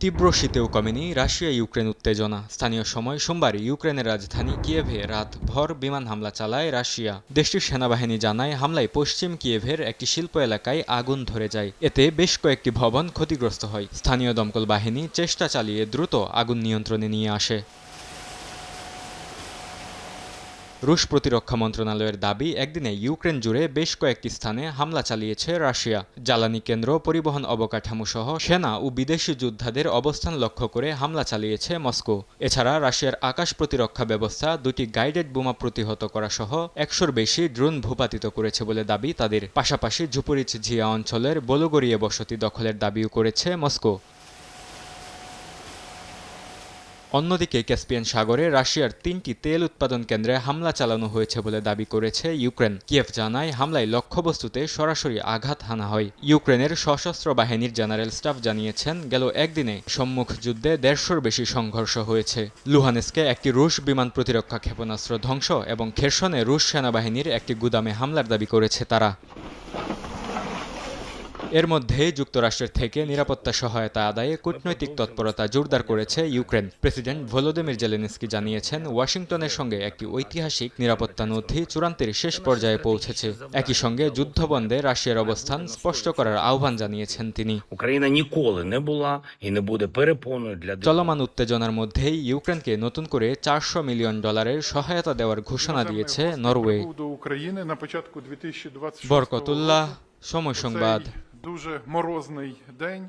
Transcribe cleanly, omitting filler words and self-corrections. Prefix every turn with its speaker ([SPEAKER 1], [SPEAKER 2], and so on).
[SPEAKER 1] তীব্র শীতেও কমেনি Russia Ukraine উত্তেজনা। স্থানীয় সময় সোমবার ইউক্রেনের রাজধানী কিয়েভে রাতভর বিমান হামলা চালায় রাশিয়া। দেশটির সেনাবাহিনী জানায়, হামলায় পশ্চিম কিয়েভের একটি শিল্প এলাকায় আগুন ধরে যায়। এতে বেশ কয়েকটি ভবন ক্ষতিগ্রস্ত হয়। স্থানীয় দমকল বাহিনী চেষ্টা চালিয়ে দ্রুত আগুন নিয়ন্ত্রণে নিয়ে আসে। রুশ প্রতিরক্ষা মন্ত্রণালয়ের দাবি, একদিনে ইউক্রেন জুড়ে বেশ কয়েকটি স্থানে হামলা চালিয়েছে রাশিয়া। জ্বালানি কেন্দ্র, পরিবহন অবকাঠামো সহ সেনা ও বিদেশি যোদ্ধাদের অবস্থান লক্ষ্য করে হামলা চালিয়েছে মস্কো। এছাড়া রাশিয়ার আকাশ প্রতিরক্ষা ব্যবস্থা দুটি গাইডেড বোমা প্রতিহত করা সহ ১০০-র বেশি ড্রোন ভূপাতিত করেছে বলে দাবি তাদের। পাশাপাশি ঝুপরিচ-ঝিয়া অঞ্চলের বোলোগরিয়ে বসতি দখলের দাবিও করেছে মস্কো। অন্যদিকে ক্যাসপিয়ান সাগরে রাশিয়ার ৩টি তেল উৎপাদন কেন্দ্রে হামলা চালানো হয়েছে বলে দাবি করেছে ইউক্রেন। কিয়েভ জানায়, হামলায় লক্ষ্যবস্তুতে সরাসরি আঘাত হানা হয়। ইউক্রেনের সশস্ত্র বাহিনীর জেনারেল স্টাফ জানিয়েছেন, গেল একদিনে সম্মুখ যুদ্ধে ১৫০-র বেশি সংঘর্ষ হয়েছে। লুহানেস্কে একটি রুশ বিমান প্রতিরক্ষা ক্ষেপণাস্ত্র ধ্বংস এবং খেরসনে রুশ সেনাবাহিনীর একটি গুদামে হামলার দাবি করেছে তারা। এর মধ্যে যুক্তরাষ্ট্রের থেকে নিরাপত্তা সহায়তা আদায়ে কূটনৈতিক তৎপরতা জোরদার করেছে ইউক্রেন। প্রেসিডেন্ট ভলোদিমির জেলেনস্কি জানিয়েছেন, ওয়াশিংটনের সঙ্গে একটি ঐতিহাসিক নিরাপত্তা নথি চূড়ান্তের শেষ পর্যায়ে পৌঁছেছে। একই সঙ্গে যুদ্ধবন্ধে রাশিয়ার অবস্থান স্পষ্ট করার আহ্বান জানিয়েছেন তিনি। চলমান উত্তেজনার মধ্যেই ইউক্রেনকে নতুন করে $৪০০ মিলিয়ন সহায়তা দেওয়ার ঘোষণা দিয়েছে নরওয়ে। বরকতুল্লাহ, সময় সংবাদ।
[SPEAKER 2] Дуже морозний день.